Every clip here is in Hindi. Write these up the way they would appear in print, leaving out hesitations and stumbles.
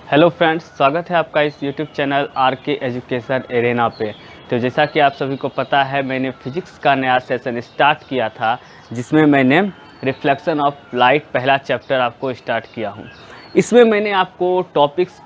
हेलो फ्रेंड्स, स्वागत है आपका इस यूट्यूब चैनल आर के एजुकेशन एरेना पे। तो जैसा कि आप सभी को पता है, मैंने फिजिक्स का नया सेशन स्टार्ट किया था, जिसमें मैंने रिफ्लेक्शन ऑफ लाइट पहला चैप्टर आपको स्टार्ट किया हूँ। इसमें मैंने आपको टॉपिक्स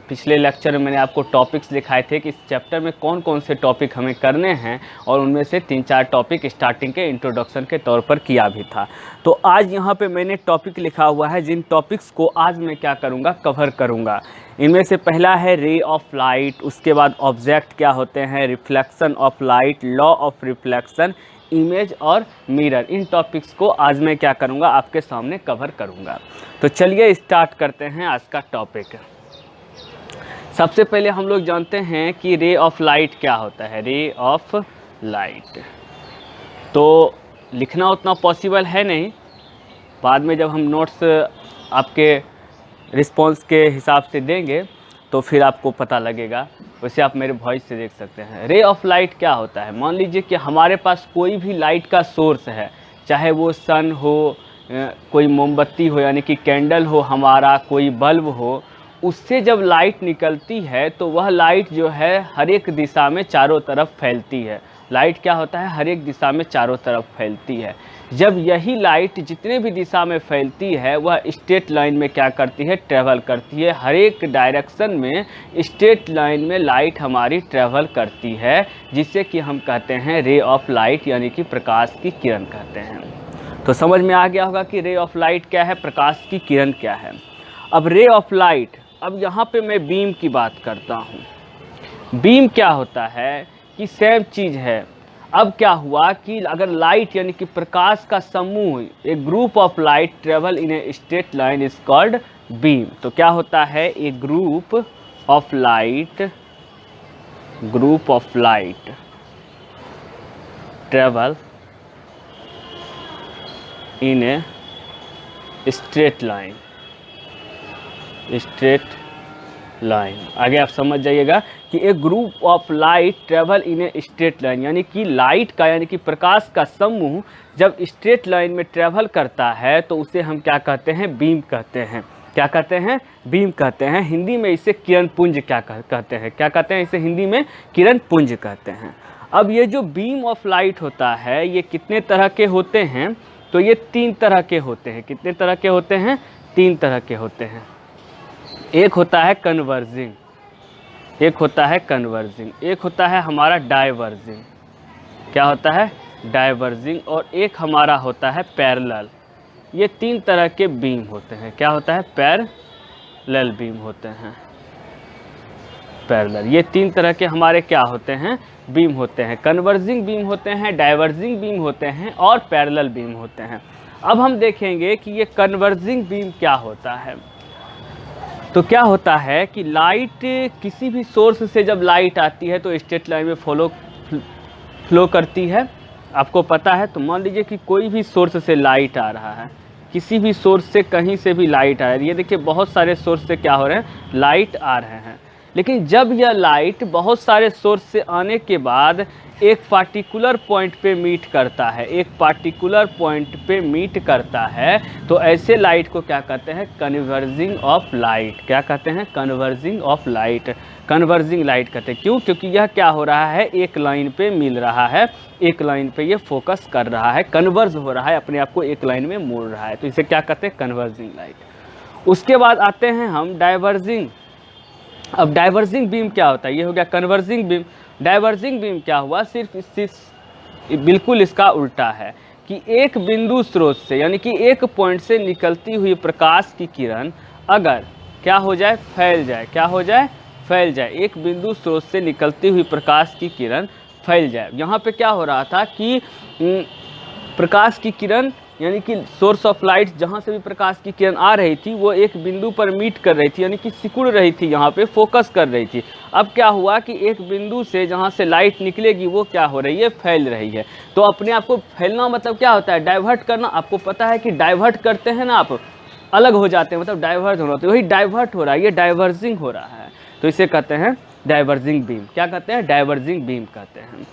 पिछले लेक्चर में मैंने आपको टॉपिक्स दिखाए थे कि इस चैप्टर में कौन कौन से टॉपिक हमें करने हैं, और उनमें से 3-4 टॉपिक स्टार्टिंग के इंट्रोडक्शन के तौर पर किया भी था। तो आज यहाँ पे मैंने टॉपिक लिखा हुआ है, जिन टॉपिक्स को आज मैं क्या करूँगा, कवर करूँगा। इनमें से पहला है रे ऑफ लाइट, उसके बाद ऑब्जेक्ट क्या होते हैं, reflection of light, law of reflection, image और मिरर। इन टॉपिक्स को आज मैं क्या करूँगा, आपके सामने कवर करूँगा। तो चलिए स्टार्ट करते हैं आज का टॉपिक। सबसे पहले हम लोग जानते हैं कि रे ऑफ लाइट क्या होता है। रे ऑफ लाइट तो लिखना उतना पॉसिबल है नहीं, बाद में जब हम नोट्स आपके रिस्पॉन्स के हिसाब से देंगे तो फिर आपको पता लगेगा। वैसे आप मेरे वॉइस से देख सकते हैं। रे ऑफ लाइट क्या होता है, मान लीजिए कि हमारे पास कोई भी लाइट का सोर्स है, चाहे वो सन हो, कोई मोमबत्ती हो यानी कि कैंडल हो, हमारा कोई बल्ब हो, उससे जब लाइट निकलती है तो वह लाइट जो है हर एक दिशा में चारों तरफ फैलती है। लाइट क्या होता है, हर एक दिशा में चारों तरफ फैलती है। जब यही लाइट जितने भी दिशा में फैलती है, वह स्ट्रेट लाइन में क्या करती है, ट्रैवल करती है। हर एक डायरेक्शन में स्ट्रेट लाइन में लाइट हमारी ट्रैवल करती है, जिससे कि हम कहते हैं रे ऑफ लाइट, यानी कि प्रकाश की किरण कहते हैं। तो समझ में आ गया होगा कि रे ऑफ लाइट क्या है, प्रकाश की किरण क्या है। अब रे ऑफ लाइट, अब यहाँ पे मैं बीम की बात करता हूँ। बीम क्या होता है कि सेम चीज़ है। अब क्या हुआ कि अगर लाइट यानी कि प्रकाश का समूह, एक group of light travel in a straight line is called beam. तो क्या होता है, a group of light travel in a straight line. आगे आप समझ जाइएगा कि एक group of light travel in a straight line, यानी कि लाइट का यानी कि प्रकाश का समूह जब स्ट्रेट लाइन में ट्रेवल करता है तो उसे हम क्या कहते हैं, बीम कहते हैं। क्या कहते हैं, बीम कहते हैं। हिंदी में इसे किरण पुंज क्या कहते हैं, क्या कहते हैं इसे हिंदी में, किरण पुंज कहते हैं। अब ये जो बीम ऑफ लाइट होता है, ये कितने तरह के होते हैं, तो ये 3 तरह के होते हैं। कितने तरह के होते हैं, 3 तरह के होते हैं। एक होता है कन्वर्जिंग, एक होता है हमारा डाइवर्जिंग। क्या होता है, डाइवर्जिंग। और एक हमारा होता है पैरेलल। ये 3 तरह के बीम होते हैं। क्या होता है, पैरेलल बीम होते हैं। पैरेलल, ये 3 तरह के हमारे क्या होते हैं, बीम होते हैं। कन्वर्जिंग बीम होते हैं, डाइवर्जिंग बीम होते हैं और पैरेलल बीम होते हैं। अब हम देखेंगे कि ये कन्वर्जिंग बीम क्या होता है। तो क्या होता है कि लाइट किसी भी सोर्स से जब लाइट आती है तो स्ट्रेट लाइन में फ्लो करती है, आपको पता है। तो मान लीजिए कि कोई भी सोर्स से लाइट आ रहा है, किसी भी सोर्स से कहीं से भी लाइट आ रही है। ये देखिए बहुत सारे सोर्स से क्या हो रहे हैं, लाइट आ रहे हैं। लेकिन जब यह लाइट बहुत सारे सोर्स से आने के बाद एक पार्टिकुलर पॉइंट पे मीट करता है, तो ऐसे लाइट को क्या कहते हैं, कन्वर्जिंग ऑफ लाइट। क्या कहते हैं, converging of light, converging light कहते हैं। क्यों, क्योंकि यह क्या हो रहा है, एक लाइन पे मिल रहा है, एक लाइन पे ये फोकस कर रहा है, कन्वर्ज हो रहा है, अपने आप को एक लाइन में मोड़ रहा है। तो इसे क्या कहते हैं, कन्वर्जिंग लाइट। उसके बाद आते हैं हम डाइवर्जिंग। अब डाइवर्जिंग बीम क्या होता है, ये हो गया कन्वर्जिंग बीम। डाइवर्जिंग बीम क्या हुआ, सिर्फ बिल्कुल इसका उल्टा है कि एक बिंदु स्रोत से यानी कि एक पॉइंट से निकलती हुई प्रकाश की किरण अगर क्या हो जाए, फैल जाए। क्या हो जाए, फैल जाए। एक बिंदु स्रोत से निकलती हुई प्रकाश की किरण फैल जाए। यहाँ पे क्या हो रहा था कि प्रकाश की किरण यानी कि सोर्स ऑफ लाइट, जहाँ से भी प्रकाश की किरण आ रही थी वो एक बिंदु पर मीट कर रही थी, यानी कि सिकुड़ रही थी, यहाँ पे फोकस कर रही थी। अब क्या हुआ कि एक बिंदु से जहाँ से लाइट निकलेगी वो क्या हो रही है, फैल रही है। तो अपने आप को फैलना मतलब क्या होता है, डाइवर्ट करना। आपको पता है कि डाइवर्ट करते हैं ना आप, अलग हो जाते हैं, मतलब डाइवर्ट होना, तो वही डाइवर्ट हो रहा है, ये डाइवर्जिंग हो रहा है। तो इसे कहते हैं डाइवर्जिंग बीम। क्या कहते हैं, डाइवर्जिंग बीम कहते हैं।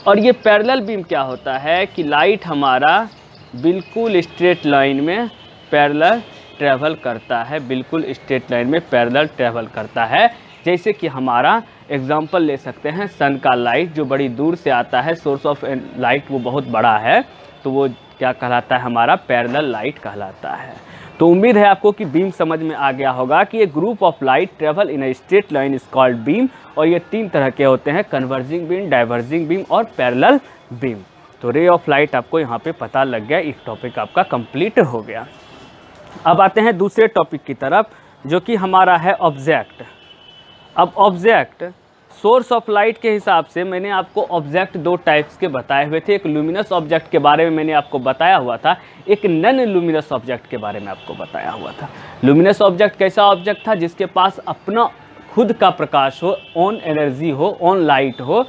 और ये पैरेलल बीम क्या होता है कि लाइट हमारा बिल्कुल स्ट्रेट लाइन में पैरेलल ट्रैवल करता है, बिल्कुल स्ट्रेट लाइन में पैरेलल ट्रैवल करता है। जैसे कि हमारा एग्जांपल ले सकते हैं सन का लाइट जो बड़ी दूर से आता है, सोर्स ऑफ लाइट वो बहुत बड़ा है, तो वो क्या कहलाता है, हमारा पैरेलल लाइट कहलाता है। तो उम्मीद है आपको कि बीम समझ में आ गया होगा कि ये group of light travel in a straight line is called beam, और ये 3 तरह के होते हैं, कन्वर्जिंग बीम, डाइवर्जिंग बीम और पैरेलल बीम। तो रे ऑफ लाइट आपको यहाँ पे पता लग गया, एक टॉपिक आपका कंप्लीट हो गया। अब आते हैं दूसरे टॉपिक की तरफ जो कि हमारा है ऑब्जेक्ट। अब ऑब्जेक्ट सोर्स ऑफ लाइट के हिसाब से मैंने आपको ऑब्जेक्ट 2 टाइप्स के बताए हुए थे। एक लुमिनस ऑब्जेक्ट के बारे में मैंने आपको बताया हुआ था, एक नॉन लुमिनस ऑब्जेक्ट के बारे में आपको बताया हुआ था। लुमिनस ऑब्जेक्ट कैसा ऑब्जेक्ट था, जिसके पास अपना खुद का प्रकाश हो, ऑन एनर्जी हो, ऑन लाइट हो,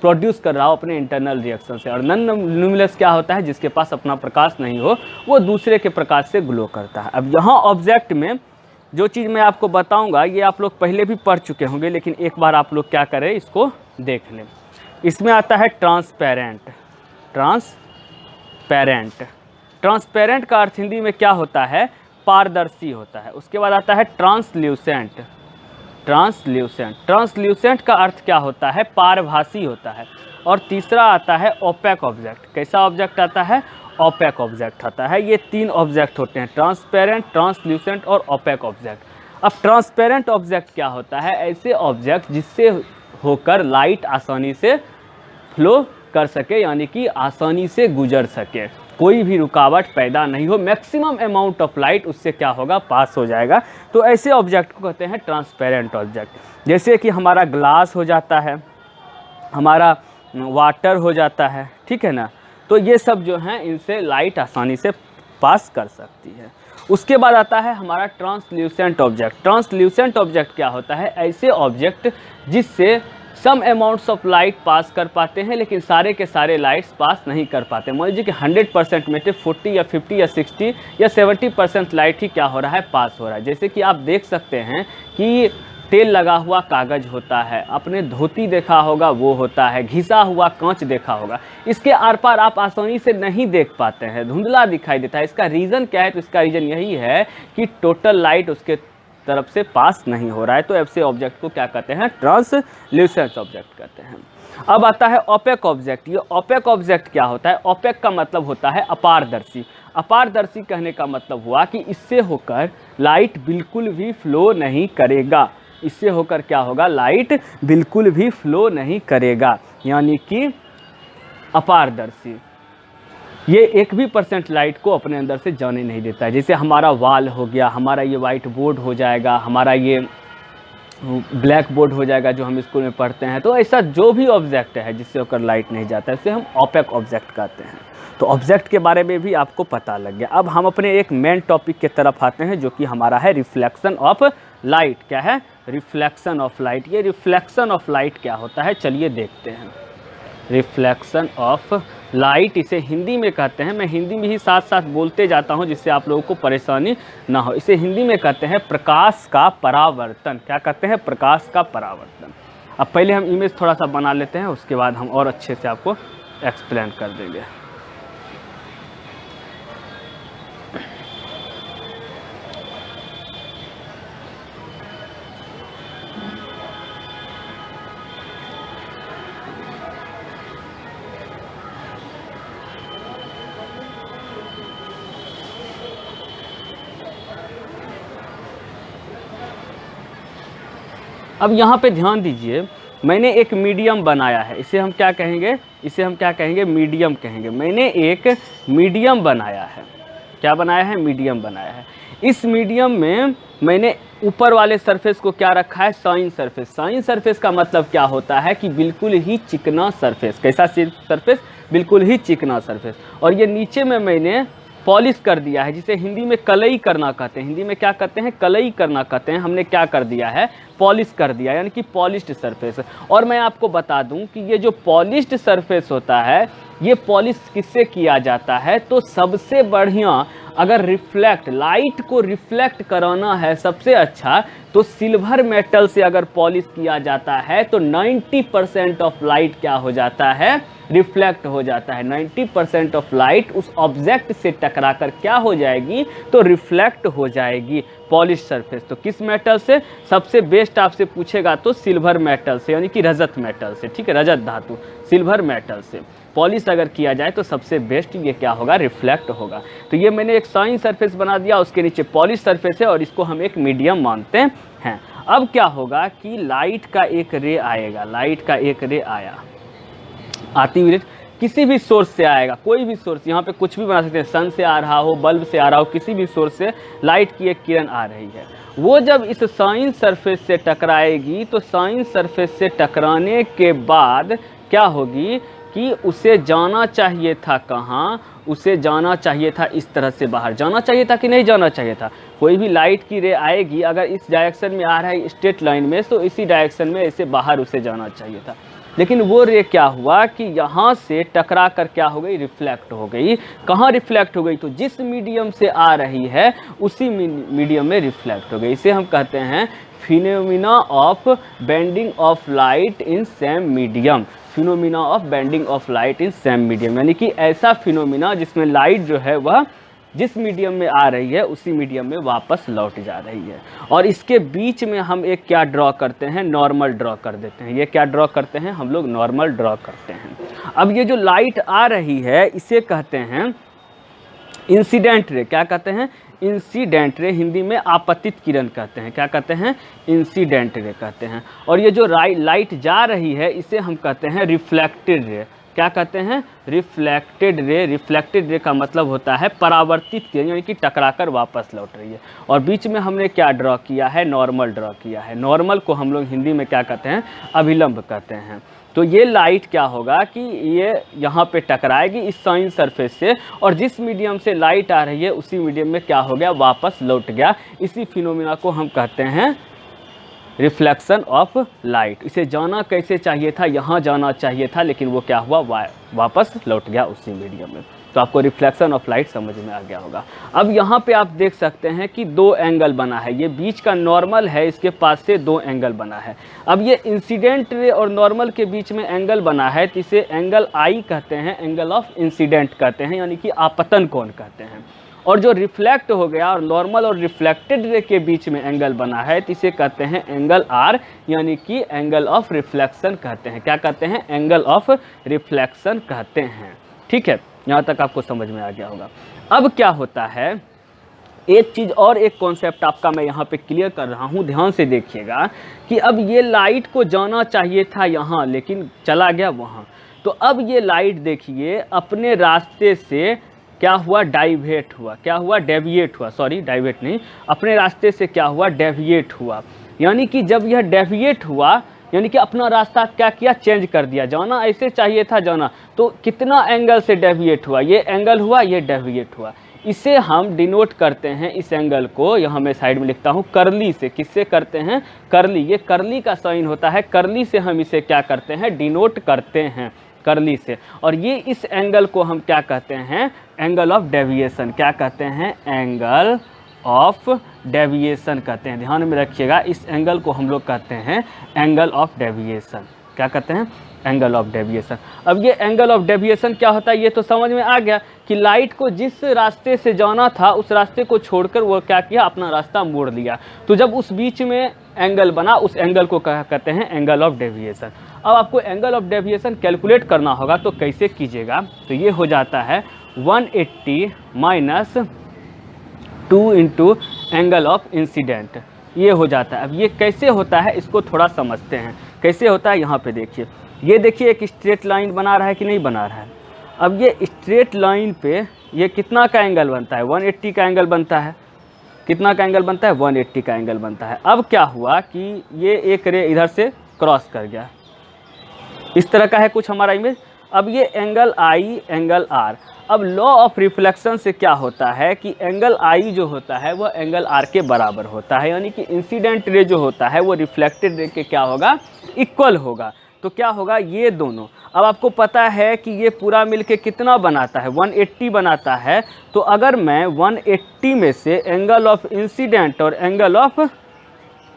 प्रोड्यूस कर रहा हो अपने इंटरनल रिएक्शन से। और नॉन लुमिनस क्या होता है, जिसके पास अपना प्रकाश नहीं हो, वो दूसरे के प्रकाश से ग्लो करता है। अब यहाँ ऑब्जेक्ट में जो चीज़ मैं आपको बताऊंगा ये आप लोग पहले भी पढ़ चुके होंगे, लेकिन एक बार आप लोग क्या करें, इसको देख लें। इसमें आता है ट्रांसपेरेंट। ट्रांसपेरेंट ट्रांसपेरेंट का अर्थ हिंदी में क्या होता है, पारदर्शी होता है। उसके बाद आता है ट्रांसल्यूसेंट। ट्रांसल्यूसेंट ट्रांसल्यूसेंट का अर्थ क्या होता है, पारभासी होता है। और तीसरा आता है ओपेक ऑब्जेक्ट। कैसा ऑब्जेक्ट आता है, ओपेक ऑब्जेक्ट आता है। ये 3 ऑब्जेक्ट होते हैं, ट्रांसपेरेंट, ट्रांसल्यूसेंट और ओपेक ऑब्जेक्ट। अब ट्रांसपेरेंट ऑब्जेक्ट क्या होता है, ऐसे ऑब्जेक्ट जिससे होकर लाइट आसानी से फ्लो कर सके, यानी कि आसानी से गुजर सके, कोई भी रुकावट पैदा नहीं हो, मैक्सिमम अमाउंट ऑफ लाइट उससे क्या होगा, पास हो जाएगा। तो ऐसे ऑब्जेक्ट को कहते हैं ट्रांसपेरेंट ऑब्जेक्ट। जैसे कि हमारा ग्लास हो जाता है, हमारा वाटर हो जाता है, ठीक है ना। तो ये सब जो हैं इनसे लाइट आसानी से पास कर सकती है। उसके बाद आता है हमारा ट्रांसल्यूसेंट ऑब्जेक्ट। ट्रांसल्यूसेंट ऑब्जेक्ट क्या होता है, ऐसे ऑब्जेक्ट जिससे सम अमाउंट्स ऑफ लाइट पास कर पाते हैं, लेकिन सारे के सारे लाइट्स पास नहीं कर पाते। मान लीजिए कि 100% में से 40 या 50 या 60 या 70% लाइट ही क्या हो रहा है, पास हो रहा है। जैसे कि आप देख सकते हैं कि तेल लगा हुआ कागज़ होता है, आपने धोती देखा होगा वो होता है, घिसा हुआ कांच देखा होगा, इसके आर पार आप आसानी से नहीं देख पाते हैं, धुंधला दिखाई देता है। इसका रीज़न क्या है, तो इसका रीज़न यही है कि टोटल लाइट उसके तरफ से पास नहीं हो रहा है। तो ऐसे ऑब्जेक्ट को क्या कहते हैं, ट्रांसल्यूसेंट ऑब्जेक्ट कहते हैं। अब आता है ओपेक ऑब्जेक्ट। ये ओपेक ऑब्जेक्ट क्या होता है, ओपेक का मतलब होता है अपारदर्शी। अपारदर्शी कहने का मतलब हुआ कि इससे होकर लाइट बिल्कुल भी फ्लो नहीं करेगा। इससे होकर क्या होगा, लाइट बिल्कुल भी फ्लो नहीं करेगा, यानी कि अपारदर्शी। ये 1 भी % लाइट को अपने अंदर से जाने नहीं देता है। जैसे हमारा वाल हो गया, हमारा ये वाइट बोर्ड हो जाएगा, हमारा ये ब्लैक बोर्ड हो जाएगा जो हम स्कूल में पढ़ते हैं। तो ऐसा जो भी ऑब्जेक्ट है जिससे होकर लाइट नहीं जाता है, उसे हम ओपेक ऑब्जेक्ट कहते हैं। तो ऑब्जेक्ट के बारे में भी आपको पता लग गया। अब हम अपने एक मेन टॉपिक के तरफ आते हैं जो कि हमारा है रिफ्लेक्शन ऑफ लाइट। क्या है, रिफ्लेक्शन ऑफ लाइट। ये रिफ्लेक्शन ऑफ लाइट क्या होता है, चलिए देखते हैं। रिफ्लेक्शन ऑफ लाइट इसे हिंदी में कहते हैं, मैं हिंदी में ही साथ साथ बोलते जाता हूं जिससे आप लोगों को परेशानी ना हो। इसे हिंदी में कहते हैं प्रकाश का परावर्तन। क्या कहते हैं, प्रकाश का परावर्तन। अब पहले हम इमेज थोड़ा सा बना लेते हैं, उसके बाद हम और अच्छे से आपको एक्सप्लेन कर देंगे। अब यहाँ पे ध्यान दीजिए, मैंने एक मीडियम बनाया है, इसे हम क्या कहेंगे, इसे हम क्या कहेंगे, मीडियम कहेंगे। मैंने एक मीडियम बनाया है। क्या बनाया है, मीडियम बनाया है। इस मीडियम में मैंने ऊपर वाले सरफेस को क्या रखा है, शाइन सरफेस। शाइन सरफेस का मतलब क्या होता है कि बिल्कुल ही चिकना सरफेस। कैसा सरफेस, बिल्कुल ही चिकना सरफेस। और ये नीचे में मैंने पॉलिश कर दिया है, जिसे हिंदी में कलई करना कहते हैं। हिंदी में क्या कहते हैं, कलई करना कहते हैं। हमने क्या कर दिया है, पॉलिश कर दिया, यानी कि पॉलिश्ड सरफेस। और मैं आपको बता दूं कि ये जो पॉलिश्ड सरफेस होता है, ये पॉलिश किससे किया जाता है, तो सबसे बढ़िया अगर रिफ्लेक्ट, लाइट को रिफ्लेक्ट कराना है सबसे अच्छा, तो सिल्वर मेटल से अगर पॉलिश किया जाता है तो 90% ऑफ लाइट क्या हो जाता है, रिफ्लेक्ट हो जाता है। 90% ऑफ लाइट उस ऑब्जेक्ट से टकराकर क्या हो जाएगी, तो रिफ्लेक्ट हो जाएगी पॉलिश सरफेस। तो किस मेटल से? सबसे बेस्ट आपसे पूछेगा तो सिल्वर मेटल से, यानी कि रजत मेटल से, ठीक है, रजत धातु सिल्वर मेटल से पॉलिश अगर किया जाए तो सबसे बेस्ट ये क्या होगा, रिफ्लेक्ट होगा। तो ये मैंने एक शाइन सरफेस बना दिया, उसके नीचे पॉलिश सरफेस है और इसको हम एक मीडियम मानते हैं। अब क्या होगा कि लाइट का एक रे आएगा, लाइट का एक रे आया, आती हुई किसी भी सोर्स से आएगा, कोई भी सोर्स, यहाँ पे कुछ भी बना सकते हैं, सन से आ रहा हो, बल्ब से आ रहा हो, किसी भी सोर्स से लाइट की एक किरण आ रही है। वो जब इस शाइन सरफेस से टकराएगी तो शाइन सरफेस से टकराने के बाद क्या होगी कि उसे जाना चाहिए था कहाँ, उसे जाना चाहिए था इस तरह से बाहर, जाना चाहिए था कि नहीं जाना चाहिए था। कोई भी लाइट की रे आएगी, अगर इस डायरेक्शन में आ रहा है स्ट्रेट लाइन में, तो इसी डायरेक्शन में ऐसे बाहर उसे जाना चाहिए था। लेकिन वो रे क्या हुआ कि यहाँ से टकरा कर क्या हो गई, रिफ्लेक्ट हो गई। कहाँ रिफ्लेक्ट हो गई, तो जिस मीडियम से आ रही है उसी मीडियम में रिफ्लेक्ट हो गई। इसे हम कहते हैं phenomena of bending of light in same medium, phenomena of bending of light in same medium, यानी कि ऐसा फिनोमिना जिसमें लाइट जो है वह जिस मीडियम में आ रही है उसी मीडियम में वापस लौट जा रही है। और इसके बीच में हम एक क्या ड्रॉ करते हैं, नॉर्मल ड्रॉ कर देते हैं। ये क्या ड्रॉ करते हैं, हम लोग नॉर्मल ड्रॉ करते हैं। अब ये जो लाइट आ रही है इसे कहते हैं इंसिडेंट रे। क्या कहते हैं, इंसिडेंट रे, हिंदी में आपतित किरण कहते हैं। क्या कहते हैं, इंसिडेंट रे कहते हैं। और ये जो लाइट जा रही है इसे हम कहते हैं रिफ्लेक्टेड रे। क्या कहते हैं, रिफ्लेक्टेड रे। रिफ्लेक्टेड रे का मतलब होता है परावर्तित किरण, यानी कि टकराकर वापस लौट रही है। और बीच में हमने क्या ड्रॉ किया है, नॉर्मल ड्रॉ किया है। नॉर्मल को हम लोग हिंदी में क्या कहते हैं, अभिलंब कहते हैं। तो ये लाइट क्या होगा कि ये यहाँ पे टकराएगी इस शाइन सरफेस से, और जिस मीडियम से लाइट आ रही है उसी मीडियम में क्या हो गया, वापस लौट गया। इसी फिनोमिना को हम कहते हैं रिफ्लेक्शन ऑफ लाइट। इसे जाना कैसे चाहिए था, यहाँ जाना चाहिए था, लेकिन वो क्या हुआ, वापस लौट गया उसी मीडियम में। तो आपको रिफ्लेक्शन ऑफ लाइट समझ में आ गया होगा। अब यहाँ पे आप देख सकते हैं कि दो एंगल बना है, ये बीच का नॉर्मल है, इसके पास से दो एंगल बना है। अब ये इंसिडेंट रे और नॉर्मल के बीच में एंगल बना है, तो इसे एंगल आई कहते हैं, एंगल ऑफ इंसिडेंट कहते हैं, यानी कि आपतन कोण कहते हैं। और जो रिफ्लेक्ट हो गया और नॉर्मल और रिफ्लेक्टेड रे के बीच में एंगल बना है, तो इसे कहते हैं एंगल आर, यानी कि एंगल ऑफ रिफ्लेक्शन कहते हैं। क्या कहते हैं, एंगल ऑफ रिफ्लेक्शन कहते हैं। ठीक है, यहाँ तक आपको समझ में आ गया होगा। अब क्या होता है, एक चीज़ और, एक कॉन्सेप्ट आपका मैं यहाँ पे क्लियर कर रहा हूँ, ध्यान से देखिएगा कि अब ये लाइट को जाना चाहिए था यहाँ, लेकिन चला गया वहाँ। तो अब ये लाइट देखिए अपने रास्ते से क्या हुआ, डाइवेट हुआ। क्या हुआ, डेविएट हुआ, सॉरी डाइवेट नहीं, अपने रास्ते से क्या हुआ, डेविएट हुआ। यानी कि जब यह डेविएट हुआ, यानी कि अपना रास्ता क्या किया, चेंज कर दिया। जाना ऐसे चाहिए था जाना, तो कितना एंगल से डेविएट हुआ, ये एंगल हुआ, ये डेविएट हुआ। इसे हम डिनोट करते हैं, इस एंगल को यहाँ मैं साइड में लिखता हूँ करली से। किससे करते हैं, करली। ये करली का साइन होता है, करली से हम इसे क्या करते हैं, डिनोट करते हैं, करली से। और ये इस एंगल को हम क्या कहते हैं, एंगल ऑफ डेविएशन। क्या कहते हैं, एंगल ऑफ डेविएशन कहते हैं। ध्यान में रखिएगा, इस एंगल को हम लोग कहते हैं एंगल ऑफ डेविएशन। क्या कहते हैं, एंगल ऑफ डेविएशन। अब ये एंगल ऑफ डेविएशन क्या होता है, ये तो समझ में आ गया कि लाइट को जिस रास्ते से जाना था उस रास्ते को छोड़कर वो क्या किया, अपना रास्ता मोड़ लिया। तो जब उस बीच में एंगल बना, उस एंगल को क्या कहते हैं, एंगल ऑफ डेविएशन। अब आपको एंगल ऑफ डेविएशन कैलकुलेट करना होगा, तो कैसे कीजिएगा, तो ये हो जाता है 180 minus 2 into angle of incident, ये हो जाता है। अब ये कैसे होता है इसको थोड़ा समझते हैं, कैसे होता है। यहाँ पे देखिए, ये देखिए एक स्ट्रेट लाइन बना रहा है कि नहीं बना रहा है। अब ये स्ट्रेट लाइन पे ये कितना का एंगल बनता है, 180 का एंगल बनता है। कितना का एंगल बनता है, 180 का एंगल बनता है। अब क्या हुआ कि ये एक रे इधर से क्रॉस कर गया, इस तरह का है कुछ हमारा इमेज। अब ये एंगल आई, एंगल आर। अब लॉ ऑफ रिफ्लेक्शन से क्या होता है कि एंगल आई जो होता है वह एंगल आर के बराबर होता है, यानी कि इंसिडेंट रे जो होता है वो रिफ्लेक्टेड रे के क्या होगा, इक्वल होगा। तो क्या होगा, ये दोनों। अब आपको पता है कि ये पूरा मिलके कितना बनाता है, 180 बनाता है। तो अगर मैं 180 में से एंगल ऑफ इंसिडेंट और एंगल ऑफ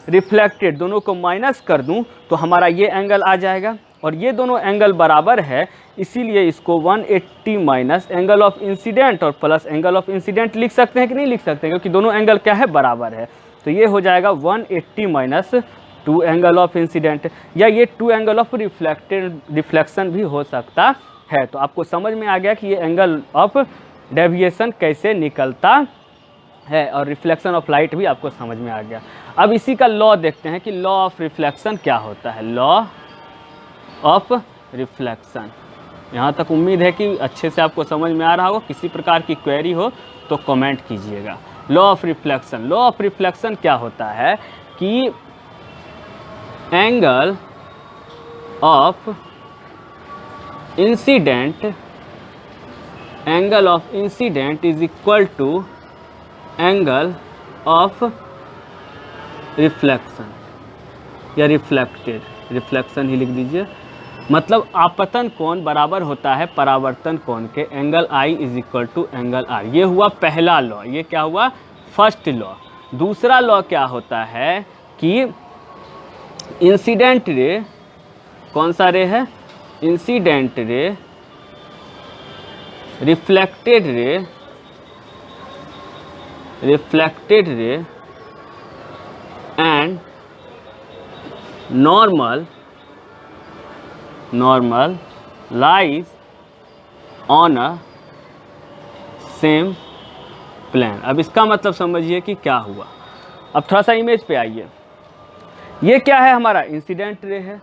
रिफ्लेक्टेड दोनों को माइनस कर दूं तो हमारा ये एंगल आ जाएगा। और ये दोनों एंगल बराबर है, इसीलिए इसको 180 माइनस एंगल ऑफ इंसिडेंट और प्लस एंगल ऑफ इंसिडेंट लिख सकते हैं कि नहीं लिख सकते हैं, क्योंकि दोनों एंगल क्या है, बराबर है। तो ये हो जाएगा 180 माइनस 2 एंगल ऑफ इंसिडेंट, या ये 2 एंगल ऑफ रिफ्लेक्शन भी हो सकता है। तो आपको समझ में आ गया कि ये एंगल ऑफ डेविएशन कैसे निकलता है, और रिफ्लेक्शन ऑफ लाइट भी आपको समझ में आ गया। अब इसी का लॉ देखते हैं कि लॉ ऑफ रिफ्लेक्शन क्या होता है। लॉ ऑफ रिफ्लेक्शन, यहाँ तक उम्मीद है कि अच्छे से आपको समझ में आ रहा होगा। किसी प्रकार की क्वेरी हो तो कमेंट कीजिएगा। Law of reflection, law of reflection क्या होता है कि angle of incident is equal to angle of reflection या रिफ्लेक्शन ही लिख दीजिए। मतलब आपतन कोण बराबर होता है परावर्तन कोण के, angle I is equal to angle R। ये हुआ पहला लॉ, ये क्या हुआ, फर्स्ट लॉ। दूसरा लॉ क्या होता है कि इंसिडेंट रे, कौन सा रे है, incident ray, reflected ray and normal lies on a same plane। अब इसका मतलब समझिए कि क्या हुआ। अब थोड़ा सा इमेज पे आइए। ये क्या है, हमारा इंसिडेंट रे है,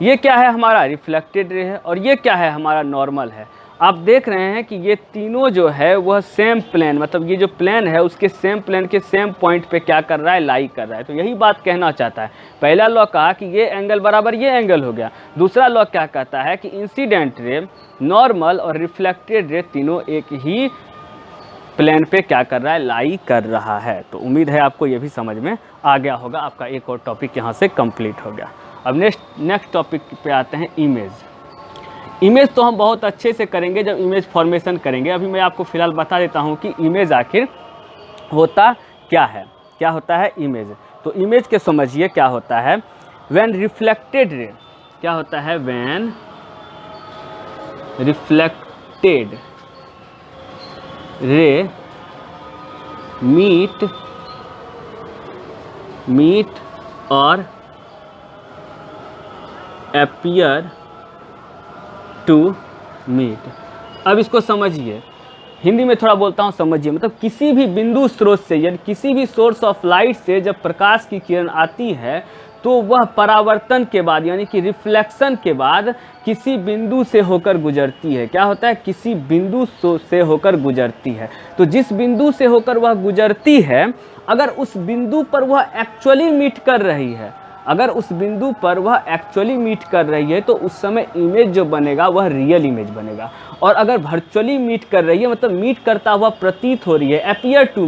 ये क्या है, हमारा रिफ्लेक्टेड रे है, और ये क्या है, हमारा नॉर्मल है। आप देख रहे हैं कि ये तीनों जो है वह सेम प्लेन, मतलब ये जो प्लेन है उसके सेम प्लेन के सेम पॉइंट पे क्या कर रहा है, लाई कर रहा है। तो यही बात कहना चाहता है। पहला लॉ कहा कि ये एंगल बराबर ये एंगल हो गया। दूसरा लॉ क्या कहता है कि इंसिडेंट रे, नॉर्मल और रिफ्लेक्टेड रे तीनों एक ही प्लेन पे क्या कर रहा है, लाई कर रहा है। तो उम्मीद है आपको ये भी समझ में आ गया होगा। आपका एक और टॉपिक यहाँ से कंप्लीट हो गया। अब नेक्स्ट टॉपिक पे आते हैं, इमेज। इमेज तो हम बहुत अच्छे से करेंगे जब इमेज फॉर्मेशन करेंगे। अभी मैं आपको फिलहाल बता देता हूँ कि इमेज आखिर होता क्या है, क्या होता है इमेज। तो इमेज के समझिए क्या होता है, व्हेन रिफ्लेक्टेड रे, क्या होता है, व्हेन रिफ्लेक्टेड रे मीट और appear टू मीट। अब इसको समझिए, हिंदी में थोड़ा बोलता हूँ, समझिए। मतलब किसी भी बिंदु स्रोत से, यानी किसी भी सोर्स ऑफ लाइट से जब प्रकाश की किरण आती है तो वह परावर्तन के बाद, यानी कि रिफ्लेक्शन के बाद किसी बिंदु से होकर गुजरती है। क्या होता है, किसी बिंदु से होकर गुजरती है। तो जिस बिंदु से होकर वह गुजरती है, अगर उस बिंदु पर वह एक्चुअली मीट कर रही है, अगर उस बिंदु पर वह एक्चुअली मीट कर रही है तो उस समय इमेज जो बनेगा वह रियल इमेज बनेगा। और अगर वर्चुअली मीट कर रही है, मतलब मीट करता हुआ प्रतीत हो रही है, अपीयर टू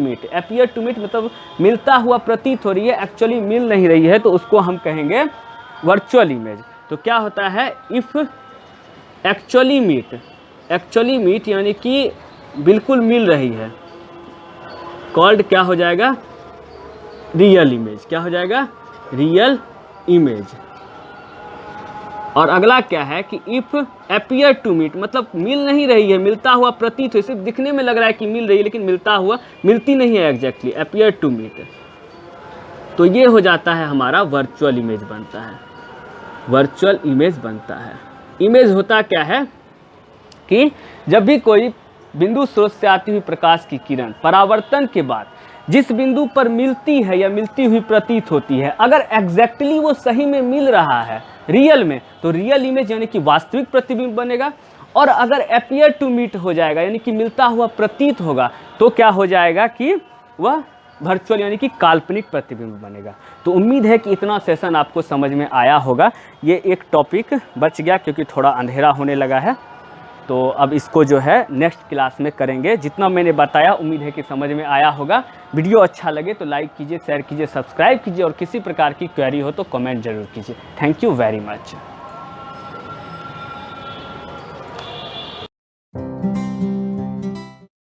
मीट मतलब मिलता हुआ प्रतीत हो रही है, एक्चुअली मिल नहीं रही है, तो उसको हम कहेंगे वर्चुअल इमेज। तो क्या होता है, इफ़ एक्चुअली मीट यानी कि बिल्कुल मिल रही है, कॉल्ड क्या हो जाएगा, रियल इमेज। क्या हो जाएगा, रियल इमेज। और अगला क्या है कि इफ अपीयर टू मीट, मतलब मिल नहीं रही है, मिलता हुआ प्रतीत हो, सिर्फ दिखने में लग रहा है कि मिल रही है लेकिन मिलती नहीं है एग्जैक्टली, अपीयर टू मीट। तो ये हो जाता है हमारा वर्चुअल इमेज बनता है, वर्चुअल इमेज बनता है। इमेज होता क्या है कि जब भी कोई बिंदु स्रोत से आती हुई प्रकाश की किरण परावर्तन के बाद जिस बिंदु पर मिलती है या मिलती हुई प्रतीत होती है, अगर एग्जैक्टली वो सही में मिल रहा है रियल में, तो रियल इमेज यानी कि वास्तविक प्रतिबिंब बनेगा। और अगर अपीयर टू मीट हो जाएगा, यानी कि मिलता हुआ प्रतीत होगा, तो क्या हो जाएगा कि वह वर्चुअल यानी कि काल्पनिक प्रतिबिंब बनेगा। तो उम्मीद है कि इतना सेशन आपको समझ में आया होगा। ये एक टॉपिक बच गया क्योंकि थोड़ा अंधेरा होने लगा है, तो अब इसको जो है नेक्स्ट क्लास में करेंगे। जितना मैंने बताया उम्मीद है कि समझ में आया होगा। वीडियो अच्छा लगे तो लाइक कीजिए, शेयर कीजिए, सब्सक्राइब कीजिए, और किसी प्रकार की क्वेरी हो तो कमेंट जरूर कीजिए। Thank you very much.